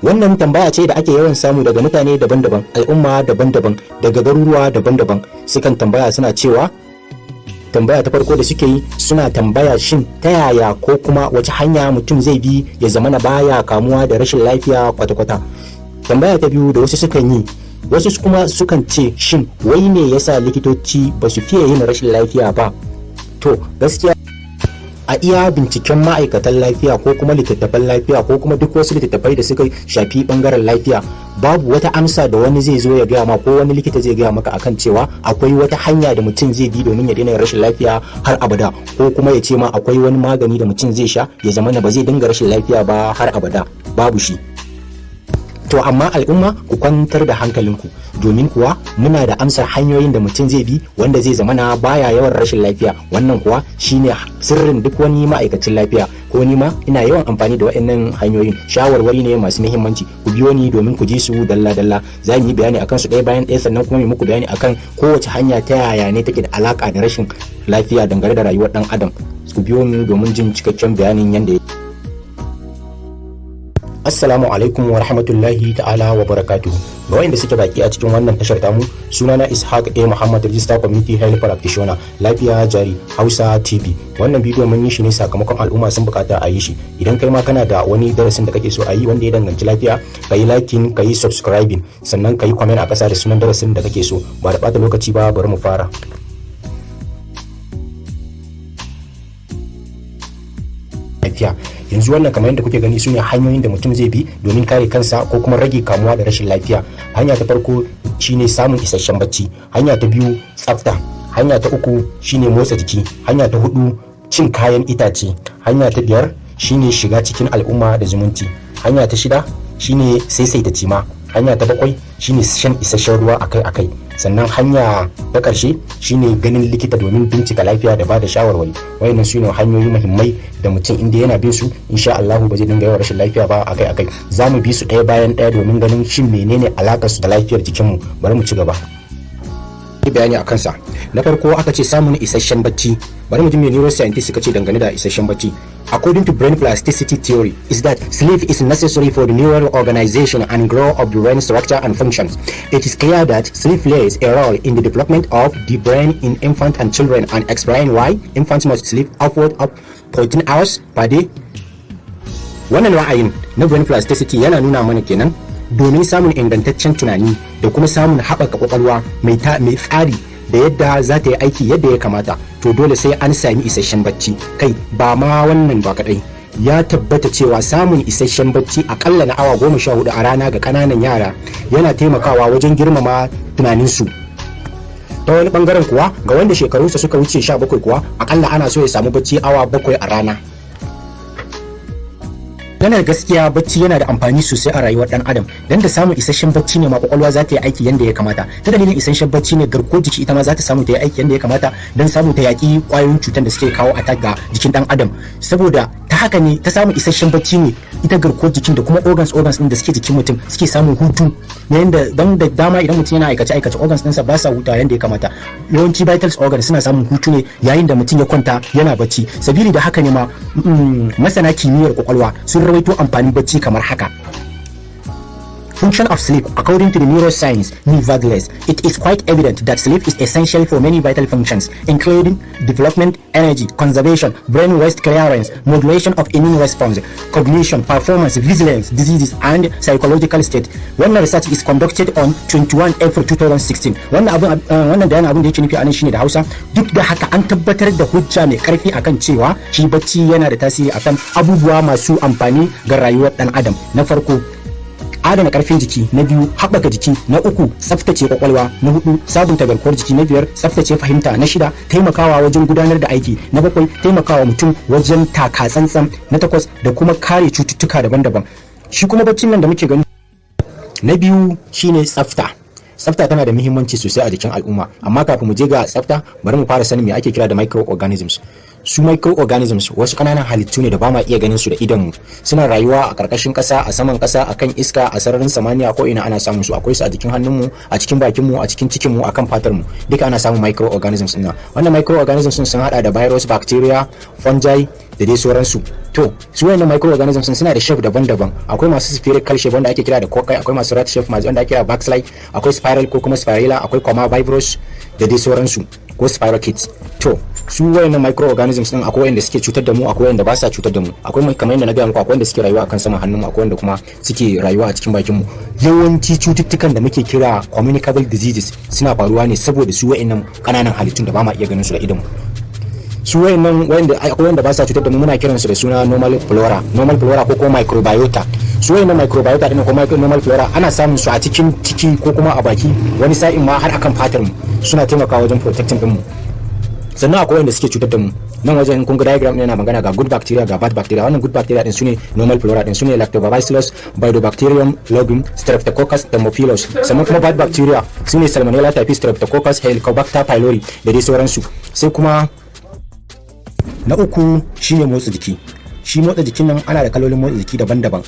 Wannan tambaya ce da ake yawan samu daga mutane daban-daban, al'umma daban-daban, daga garuruwa daban-daban. Sukan tambaya suna cewa, tambaya ta farko da suke yi suna tambaya shin ta yaya ko kuma wace hanya mutum zai bi ya zamana baya kamuwa da rashin lafiya kwata-kwata. Tambaya ta biyu da wasu sukan yi, wasu kuma sukan ce shin wai ne yasa likitoci ba su fiye yin rashin lafiya ba. To gaskiya a iya binciken ma'aikatan lafiya ko kuma littattafan lafiya ko kuma duk wasu littattafai da suka shafi bangaren lafiya, babu wata amsa da wani zai zo ya gaya ma ko wani likita zai gaya maka akan cewa akwai wata hanya da mutum zai bi domin ya daina rashin lafiya har abada, ko kuma ya ce ma akwai wani magani da mutum zai sha ya zama ba zai dinga rashin lafiya ba har abada. Babu shi. To amma al'umma ku kwantar da hankalinku, domin kuwa muna da amsar hanyoyin da mutum zai bi wanda zai zamana baya yawan rashin lafiya. Wannan kuwa shine sirrin duk wani ma'aikacin lafiya, ko ni ma ina yawan amfani da waɗannan hanyoyin. Shawarwari ne masu muhimmanci, ku biyo ni domin ku ji su dalla-dalla. Za mu yi bayani akan su ɗaya bayan ɗaya, sannan kuma mu muku bayani akan kowace hanya ta yaya ne take da alaka da rashin lafiya dangane da rayuwar ɗan adam. Ku biyo ni domin jin cikakken bayanin yanda Assalamu alaikum wa rahmatullahi ta'ala wa barakatuhu. Ga wayanda suke baki a cikin wannan tashar tamu, sunana Ishaq A. Muhammad, Register Community Health Practitioner, Lafiya Jari Hausa TV. Wannan bidiyo mun yi shi ne sakamakon al'umma sun bukata a yi shi. Idan kai ma kana da wani darasin da kake so a yi wanda ya danganci lafiya, kai liking, kai subscribing, sannan kai comment a ƙasa da sunan darasin da kake so. Ba da ɓata lokaci ba, bari mu fara. Yanzu wannan kamar yadda kuke gani sune hanyoyin da mutum zai bi domin kare kansa ko kuma rage kamuwa da rashin lafiya. Hanya ta farko shine samun isasshen bacci, hanya ta biyu tsafta, hanya ta uku shine motsa jiki, hanya ta hudu cin kayan itace, hanya ta biyar shine shiga cikin al'umma da zumunci, hanya ta shida shine saisaita cima, hanya ta bakwai shine shan isasshen ruwa akai-akai, sannan hanya ta ƙarshe shine ganin likita domin bincika lafiya da bada shawarwari. Wayannan su ne hanyoyi muhimmai da mutum inda yana bin su insha Allah ba zai dinga yawan rashin lafiya ba akai-akai. Za mu bi su ɗaya bayan ɗaya domin ganin shin menene alakar su da lafiyar jikinmu. Bari mu ci gaba. Bayani a kansa. Na farko aka ce samun isasshen bacci. Bari mu ji me neuroscientists suka ce dangane da isasshen bacci. According to brain plasticity theory, is that sleep is necessary for the neural organization and growth of the brain structure and functions. It is clear that sleep plays a role in the development of the brain in infants and children, and explain why infants must sleep upward of 14 hours per day. Wannan ra'ayin na brain plasticity yana nuna mana kenan domin samun ingantaccen tunani da kuma samun haɓaka kwakwalwa mai tsari da yadda za ta yi aiki yadda ya kamata, to dole sai an sami isasshen bacci. Kai ba ma wannan ba kadai, ya tabbata cewa samun isasshen bacci akalla na awa 14 a rana ga kananan yara yana taimakawa wajen girmama tunaninsu. Ta wani bangaren kuwa ga wanda shekarunsa suka wuce 17 kuwa akalla ana so ya samu bacci awa 7 a rana. Yana gaskiya bacci yana da amfani sosai a rayuwar dan adam, dan da samun isasshen bacci ne ma kwakwalwa za ta yi aiki yanda ya kamata. Ta dalilin isasshen bacci ne garkuwar jiki ita ma za ta samu ta yi aiki yanda ya kamata dan samu ta yaki kwayoyin cutar da suke kawo attack ga jikin dan adam. Saboda ta haka ne ta samun isasshen bacci ne ita garkuwar jikin da kuma organs din da suke jikin mutum suke samun hutu, yanda dan da dama idan mutum yana aikace organs ɗinsa ba sa huta yanda ya kamata. Yawanci vital organs suna samun hutu ne yayin da mutum ya kwanta yana bacci. Sabili da haka ne ma masana kimiyyar kwakwalwa sun rawaito amfanin bacci kamar haka. Function of sleep. According to the neuroscience, nevertheless, it is quite evident that sleep is essential for many vital functions, including development, energy, conservation, brain waste clearance, modulation of immune response, cognition, performance, vigilance, diseases, and psychological state. Wannan research is conducted on 21 April 2016. Wannan bayanin abin da yake nufi a nan shine da Hausa. Duk da haka an tabbatar da hujja mai karfi akan cewa shi bacci yana da tasiri akan abubuwa masu amfani ga rayuwar dan adam. Na farko, adana karfin jiki. Na biyu, haɓaka jiki. Na uku, tsaftace kwakwalwa. Na hudu, sabunta garkuwar jiki. Na biyar, tsaftace fahimta. Na shida, taimakawa wajen gudanar da aiki. Na bakwai, taimakawa mutum wajen taka tsantsan. Na takwas, da kuma kare cututtuka daban-daban. Shi kuma baccin nan da muke gani. Na biyu shine tsafta. Tsafta tana da muhimmanci sosai a jikin al'umma, amma kafin mu je ga tsafta bari mu fara sanin me ake kira da microorganisms. Su microorganisms wasu kananan halittu ne da ba ma iya ganin su da idonmu. Suna rayuwa a karkashin kasa, a saman kasa, akan iska, a sararin samaniya, ko ina ana samun su. Akwai su a jikin hannunmu, a cikin bakinmu, a cikin cikinmu, akan fatarmu. Duka ana samun microorganisms ɗin. Wannan microorganisms sun hada da virus, bacteria, fungi da dai sauransu. To su wayannan microorganisms suna da shape daban-daban. Akwai masu spherical shape wanda ake kira da cocci, akwai masu rat shape wanda ake kira backslide, akwai spiral ko kuma spirilla, akwai comma vibrous da dai sauransu ko spirochetes. To su wayannan microorganisms din akwai wanda suke cutar da mu, akwai wanda ba sa cutar da mu. Akwai kamar yadda na ga muku, akwai wanda suke rayuwa akan saman hannun mu, akwai wanda kuma suke rayuwa a cikin bakin mu. Yawanci cututtukan da muke kira communicable diseases suna faruwa ne saboda su wayannan kananan halittun da ba ma iya ganin su da idon mu. Su wayannan akwai wanda ba sa cutar da mu, muna kiransu da suna normal flora ko kuma microbiota. Su wayannan microbiota din ko normal flora ana samun su a cikin ciki ko kuma a baki, wani sa'in ma har akan fatar mu, suna taimakawa wajen protecting din mu. Sannan akwai wanda suke cutar da mu. Nan wajen kun ga diagram ɗin yana magana ga good bacteria ga bad bacteria. Wannan good bacteria din sune normal flora din, sune lactobacillus, bifidobacterium, lobum, streptococcus, thermophilus. Sannan kuma bad bacteria sune salmonella typhus, streptococcus, helicobacter pylori da dai sauransu. Sai kuma na uku shine motsa jiki. Shi motsa jikin nan ana da kalolin motsa jiki daban-daban.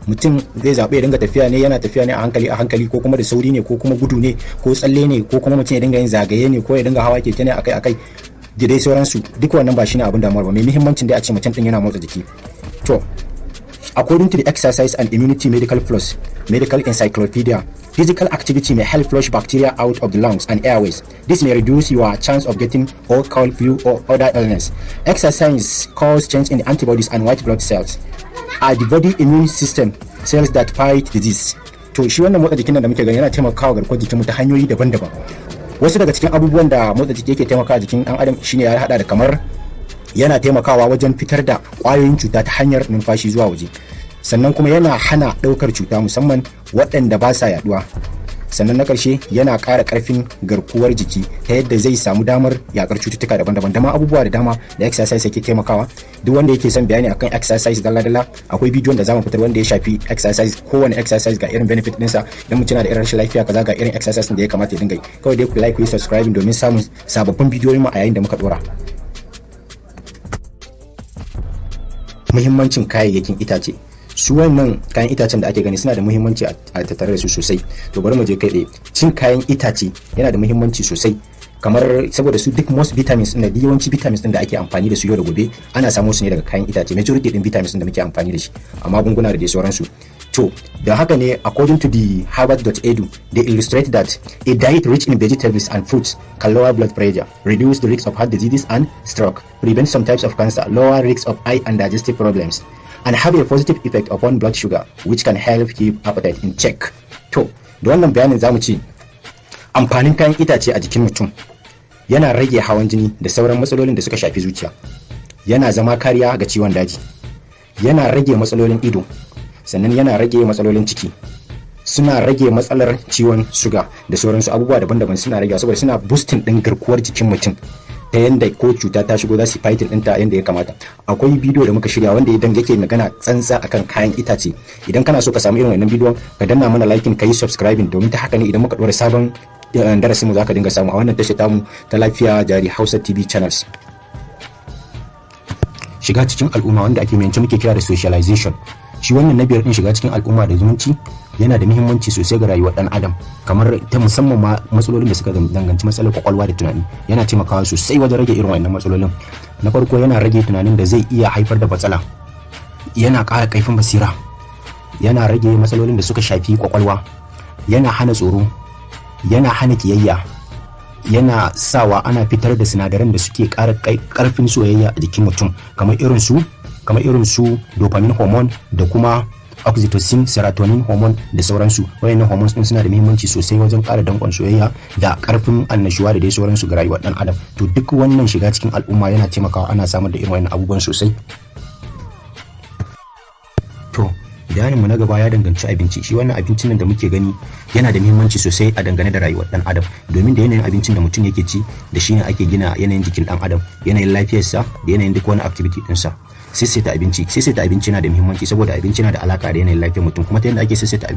Mutum zai zaɓi ya dinga tafiya ne, yana tafiya ne a hankali ko kuma da sauri ne ko kuma gudu ne ko tsalle ne ko kuma mutum ya dinga yin zagaye ne ko ya dinga hawa keke ne akai da dai sauransu. Duk wannan ba shine abin damuwar ba. Mai muhimmancin dai a ce mutum din yana motsa jiki. To according to the Exercise and Immunity Medical Plus Medical Encyclopedia, physical activity may help flush bacteria out of the lungs and airways. This may reduce your chance of getting or cold, flu, or other illness. Exercise causes change in the antibodies and white blood cells, are the body immune system cells that fight disease. To shi wannan motsa jikin da muke gani yana taimakawa garkuwar jikin mu ta hanyoyi daban-daban. Wasu daga cikin abubuwan da motsa jiki yake taimakawa jikin dan adam shine ya hada da kamar yana taimakawa wajen fitar da kwayoyin cuta ta hanyar numfashi zuwa waje. Sannan kuma yana hana ɗaukar cuta musamman waɗanda ba sa yaduwa. Sannan na ƙarshe yana ƙara ƙarfin garkuwar jiki ta yadda zai samu damar yaƙar cututtuka daban-daban, dama abubuwa da dama da exercise yake taimakawa. Duk wanda yake son bayani akan exercise dalla-dalla akwai bidiyon da zamu fitar wanda ya shafi exercise, kowane exercise ga irin benefit ɗinsa. Idan mutum yana da irin rashin lafiya kaza ga irin exercise da ya kamata ya dinga yi. Kawai dai ku like ku yi subscribing domin samun sababbin bidiyoyin mu a yayin da muka ɗora. Muhimmancin kayayyakin itace. Su wannan kayan itacen da ake gani suna da muhimmanci a tattare da su sosai. To bari mu je kai tsaye. Cin kayan itace yana da muhimmanci sosai, kamar saboda su duk most vitamins din da yawanci vitamins din da ake amfani da su yau da gobe ana samu su ne daga kayan itace. Majority din vitamins din da muke amfani da shi a magunguna da dai sauransu. To da haka ne according to the harvard.edu, they illustrate that a diet rich in vegetables and fruits can lower blood pressure, reduce the risk of heart diseases and stroke, prevent some types of cancer, lower risks of eye and digestive problems, and have a positive effect upon blood sugar, which can help keep appetite in check. To da wannan bayanin zamu ce amfanin kayan itace a jikin mutum yana rage hawan jini da sauran matsalolin da suka shafi zuciya, yana zama kariya ga ciwon daji, yana rage matsalolin ido, sannan yana rage matsalolin ciki, suna rage matsalar ciwon suga da sauransu. Abubuwa daban-daban suna rage saboda suna boosting din garkuwar jikin mutum ta yanda ko cuta ta shigo za su fight ɗinta yanda ya kamata. Akwai bidiyo da muka shirya wanda idan yake magana tsantsa akan kayan itace. Idan kana so ka samu irin wannan bidiyon ka danna mana liking, ka yi subscribing, domin ta haka ne idan muka ɗora sabon darasin mu zaka dinga samu a wannan tashar tamu ta Lafiya Jari Hausa TV channels. Shiga cikin al'umma wanda ake muke kira da socialization. Shi wannan na biyar din shiga cikin al'umma da zumunci yana da muhimmanci sosai ga rayuwar dan adam, kamar ta musamman ma matsalolin da suka danganci matsalar kwakwalwa da tunani. Yana taimakawa sosai wajen rage irin wannan matsalolin. Na farko yana rage tunanin da zai iya haifar da matsala, yana ƙara kaifin basira, yana rage matsalolin da suka shafi kwakwalwa, yana hana tsoro, yana hana kiyayya, yana sawa ana fitar da sinadaran da suke ƙara ƙarfin soyayya a jikin mutum, kamar irin su dopamine hormone da kuma oxytocin, serotonin hormone da sauransu. Wayannan hormones din suna da muhimmanci sosai wajen ƙara dankon soyayya da ƙarfin annashuwa da dai sauransu ga rayuwar dan adam. To duk wannan shiga cikin al'umma yana taimakawa ana samar da irin wayannan abubuwan sosai. To bayanin mu na gaba ya danganci abinci. Shi wannan abincin da muke gani yana da muhimmanci sosai a dangane da rayuwar dan adam, domin da yanayin abincin da mutum yake ci da shi ne ake gina yanayin jikin dan adam, yanayin lafiyarsa da yanayin duk wani activity ɗinsa. Sissaita abinci na da muhimmanci saboda abinci na da alaka da yanayin lafiyar mutum, kuma ta yadda ake sissaita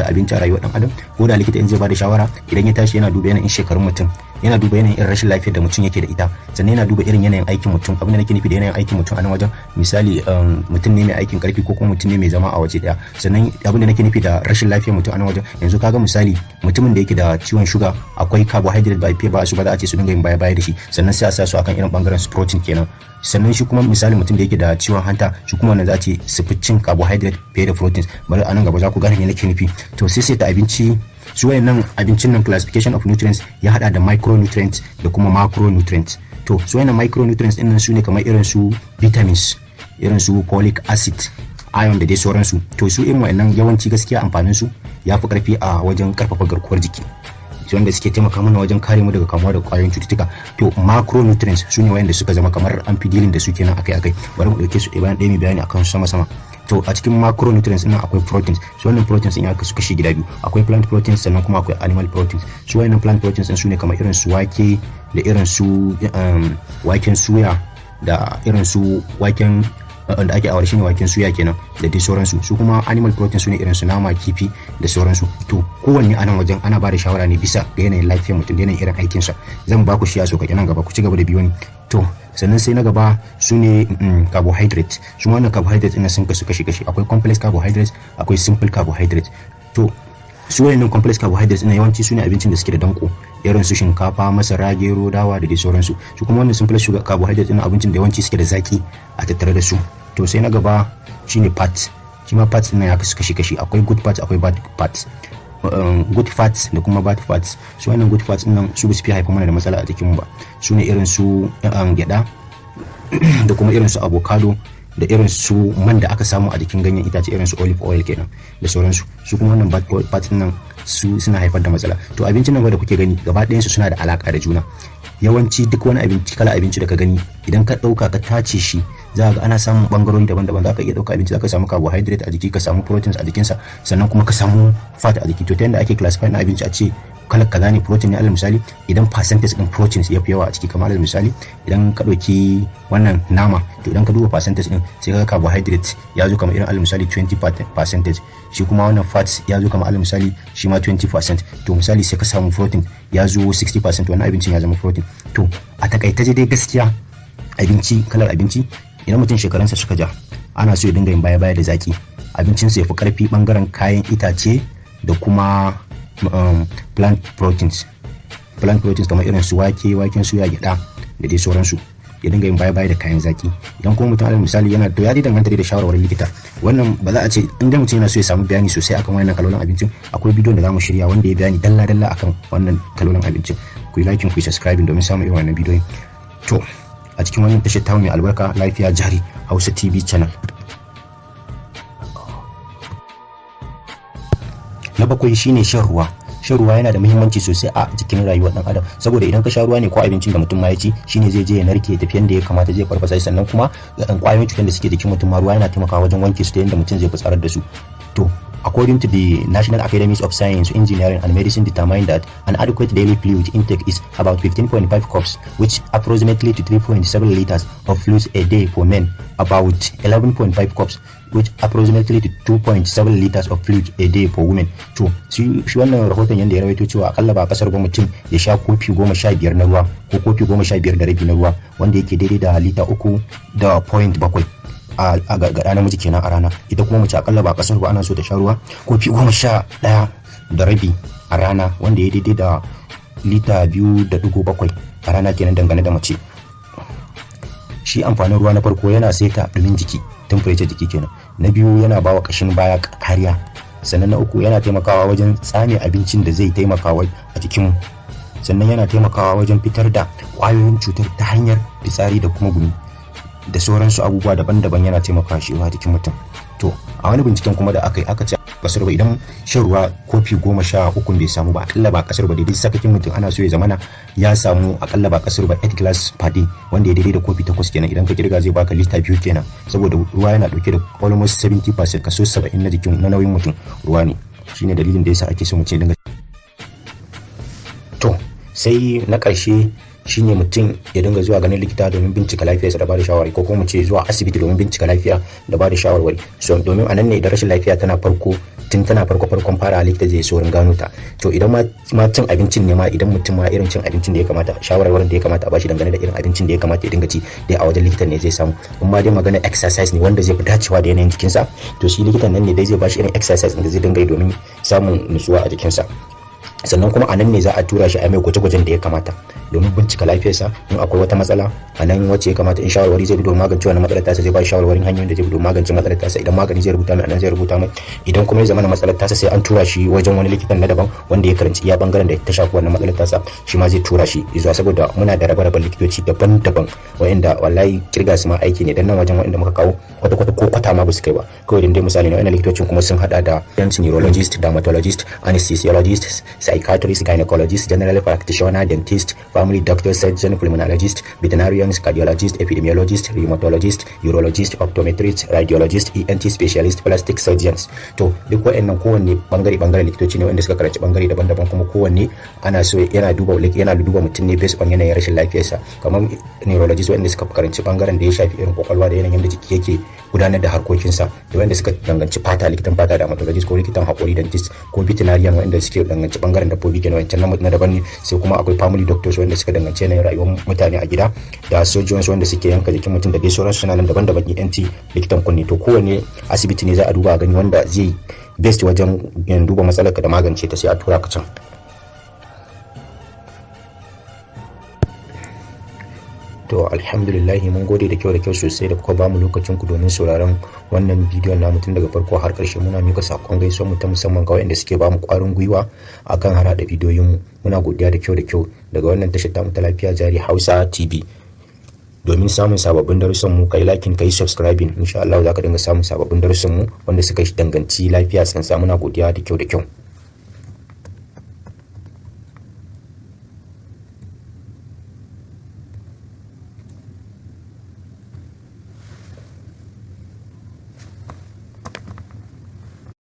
abinci a rayuwar dan adam, ko da likita in zai bada shawara idan ya tashi yana duba yanayin shekarun mutum yana duba yanayin irin rashin lafiyar da mutum yake da ita, sannan yana duba irin yanayin aikin mutum. Abin da nake nufi da yanayin aikin mutum a nan wajen, misali mutum ne mai aikin karfi ko kuma mutum ne mai zama a waje daya. Sannan abin da nake nufi da rashin lafiyar mutum a nan wajen, yanzu kaga misali mutumin da yake da ciwon shuga, akwai carbohydrate ba fiye ba su ba za a ce su dinga yin baya da shi, sannan sai a sa su akan irin bangaren su protein kenan. Sannan shi kuma misali mutum da yake da ciwon hanta, shi kuma wannan za a ce su fi cin carbohydrate fiye da proteins. Bari a nan gaba za ku gane me nake nufi. To sai ta abinci, su wayannan abincin nan classification of nutrients ya hada da micronutrients da kuma macronutrients. To su wayannan micronutrients din nan su ne kamar irin su vitamins, irin su folic acid, iron da dai sauransu. To su irin wayannan yawanci gaskiya amfanin su ya fi karfi a wajen karfafa garkuwar jiki, wanda suke taimaka mana wajen kare mu daga kamuwa da kwayoyin cututtuka. To macronutrients su ne wayanda suka zama kamar an fi dealing da su kenan akai-akai. Bari mu dauke su ɗaya bayan ɗaya mai bayani akan su sama-sama. To a cikin macronutrients ɗin akwai proteins. Su wannan proteins ɗin ya kasu kashi gida biyu. Akwai plant proteins sannan kuma akwai animal proteins. Su wannan plant proteins ɗin su ne kamar irin su wake da irin su waken suya da irin su waken da ake awar shine waken suya kenan da dai sauransu. Su kuma animal proteins su ne irin su nama, kifi da sauransu. To kowanne a nan wajen ana ba da shawara ne bisa ga yanayin lafiyar mutum da yanayin irin aikinsa. Zan ba ku shi a sauƙaƙe nan gaba, ku ci gaba da biyo ni. To sannan sai na gaba su ne carbohydrates. Su wannan carbohydrates ina sun kasu kashi-kashi. Akwai complex carbohydrates, akwai simple carbohydrates. To su wayannan complex carbohydrates ina yawanci su ne abincin da suke da danko, irin su shinkafa, masara, gero, dawa da dai sauransu. Su kuma wannan simple sugar carbohydrates ina abincin da yawanci suke da zaki a tattare da su. To sai na gaba shine fats. Shi ma fats ina ya kasu kashi-kashi. Akwai good fats, akwai bad fats. Good fats da kuma bad fats. Su wannan good fats nan su fi haifar mana da matsala a jikin mu ba. Su ne irin su gyada da kuma irin su avocado da irin su man da aka samu a jikin ganyen itace, irin su olive oil kenan da sauransu. Su kuma wannan bad fats nan su suna haifar da matsala. To abincin nan da kuke gani gaba ɗayan su suna da alaka da juna. Yawanci duk wani abinci, kala abinci da ka gani, idan ka ɗauka ka tace shi, za ga ana samun bangarori daban-daban. Za ka iya ɗauka abinci, za ka samu carbohydrate a jiki, ka samu proteins a jikinsa, sannan kuma ka samu fat a jiki. To ta yadda ake classify na abinci a ce kalar kaza ne protein ne, alal misali idan percentage din proteins ya fi yawa a ciki, kamar alal misali idan ka ɗauki wannan nama, to idan ka duba percentage din sai ka ga carbohydrate ya zo kamar irin alal misali 20%, shi kuma wannan fats ya zo kamar alal misali shi ma 20%. to misali sai ka samu protein ya zo 60%, wannan abincin ya zama protein. To a takaice dai gaskiya abinci, kalar abinci, idan mutum shekarunsa suka ja, ana so ya dinga yin baya-baya da zaki. Abincinsa ya fi karfi bangaren kayan itace da kuma plant proteins kamar irin su wake, waken suya, gyada da dai sauransu. Ya dinga yin baya-baya da kayan zaki. Idan kuma mutum alal misali yana to ya dai danganta da shawarwarin likita. Wannan ba za a ce in dai mutum yana so ya samu bayani sosai akan wannan kalolin abincin, akwai bidiyon da zamu shirya wanda ya bayani dalla-dalla akan wannan kalolin abincin. Ku yi like, ku yi subscribe domin samun irin wannan bidiyoyin. To a cikin wannan tashar ta mai albarka, Lafiya Jari Hausa TV channel. Na bakwai shine shan ruwa. Shan ruwa yana da muhimmanci sosai a jikin rayuwar dan adam, saboda idan ka sha ruwa ne ko abincin da mutum ma ya ci, shine zai je ya narke ya tafi yanda ya kamata, zai farfasa. Sannan kuma kwayoyin cutar da suke jikin mutum ma ruwa yana taimakawa wajen wanke su ta yanda mutum zai fitsarar da su. To according to the National Academies of Science, Engineering and Medicine determined that an adequate daily fluid intake is about 15.5 cups, which approximately to 3.7 liters of fluids a day for men, about 11.5 cups, which approximately to 2.7 liters of fluid a day for women. To shi wannan rahoton yanda ya rawaito cewa akalla ba kasar ba mutum ya sha kofi 15 na ruwa ko kofi 15 da rabi na ruwa, wanda yake daidai da lita 3.7 a ga namiji kenan a rana. Ita kuma mace akalla ba kasar ba ana so ta sha ruwa kofi 11 da rabi a rana, wanda ya daidai da lita 2.7 a rana kenan dangane da mace. Shi amfanin ruwa na farko yana saita dumin jiki, temperature jiki kenan. Na biyu yana bawa kashin baya kariya. Sannan na uku yana taimakawa wajen tsame abincin da zai taimakawa a jikinmu. Sannan yana taimakawa wajen fitar da kwayoyin cutar ta hanyar fitsari da kuma gumi da sauransu abubuwa daban-daban, yana taimakawa shi a jikin mutum. To a wani binciken kuma da aka yi, aka ce kasar ba idan shan ruwa kofi 13 bai samu ba, akalla ba kasar ba daidai sakakin mutum ana so ya zamana ya samu akalla ba kasar ba 8 glass per day, wanda ya daidai da kofi 8 kenan. Idan ka kirga zai baka lita 2 kenan, saboda ruwa yana dauke da almost 70%, kaso 70 na jikin na nauyin mutum ruwa ne. Shine dalilin da yasa ake so mutum dinga. To sai na karshe shine mutum ya dinga zuwa ganin likita domin bincika lafiyarsa da bada shawarwari, ko kuma mu ce zuwa asibiti domin bincika lafiya da bada shawarwari. So domin anan ne idan rashin lafiya tana farko tun tana farkon fara likita zai so gano ta. To idan ma cin abincin ne ma, idan mutum ma irin cin abincin da ya kamata, shawarwarin da ya kamata a bashi dangane da irin abincin da ya kamata ya dinga ci dai a wajen likitan ne zai samu. Amma dai magana exercise ne wanda zai fi dacewa da yanayin jikinsa, to shi likitan nan ne dai zai bashi irin exercise da zai dinga yi domin samun nutsuwa a jikinsa. Sannan kuma a nan ne za a tura shi a mai gwaje-gwajen da ya kamata domin bincika lafiyarsa. In akwai wata matsala a nan wacce ya kamata in shawarwari zai bi domin magance wannan matsalar tasa, zai ba shi shawarwarin hanyoyin da zai bi domin magance matsalar tasa. Idan magani zai rubuta mai a nan zai rubuta mai. Idan kuma ya zama matsalar tasa sai an tura shi wajen wani likitan na daban wanda ya karanci iya bangaren da ta shafi wannan matsalar tasa, shi ma zai tura shi zuwa, saboda muna da rabe-raben likitoci daban-daban wa'inda wallahi kirga su ma aiki ne. Dan nan wajen wa'inda muka kawo kwata-kwata ko kwata ma ba su kai ba. Kawai dai misali ne, wa'innan likitocin kuma sun hada da neurologist, dermatologist, anesthesiologist, psychiatrist, gynecologist, general practitioner, dentist, family doctor, surgeon, pulmonologist, veterinarians, cardiologist, epidemiologist, rheumatologist, urologist, optometrist, radiologist, ENT specialist, plastic surgeons. To duk waɗannan kowanne bangare likitoci ne wanda suka karanci bangare daban-daban, kuma kowanne ana so yana duba mutum ne based on yanayin rashin lafiyarsa. Kamar neurologist wanda suka karanci bangaren da ya shafi irin kwakwalwa da yanayin da jiki yake gudanar da harkokinsa, da wanda suka danganci fata, likitan fata, dermatologist ko likitan haƙori, dentist ko veterinarian wanda suke danganci bangaren dabbobi kenan, wancan na daban ne. Sai kuma akwai family doctors wanda suka danganci yanayin rayuwar mutane a gida, da surgeons wanda suke yanka jikin mutum da dai sauransu, suna nan daban-daban. ENT likitan kunne. To kowanne asibiti ne za a duba a gani wanda zai best wajen duba matsalar ka da magance ta, sai a tura ka can. To alhamdulillah mun gode da kyau sosai da kuka ba mu lokacin ku domin sauraron wannan bidiyon namu tun daga farko har ƙarshe. Muna mika sakon gaisuwar mu ta musamman ga waɗanda suke ba mu ƙwarin gwiwa akan harada bidiyoyin mu. Muna godiya da kyau daga wannan tashar ta mu ta Lafiya Jari Hausa TV. Domin samun sababbin darussan mu, kai liking, kai subscribing, insha Allah za ka dinga samun sababbin darussan mu wanda suka danganci lafiya sansa. Muna godiya da kyau.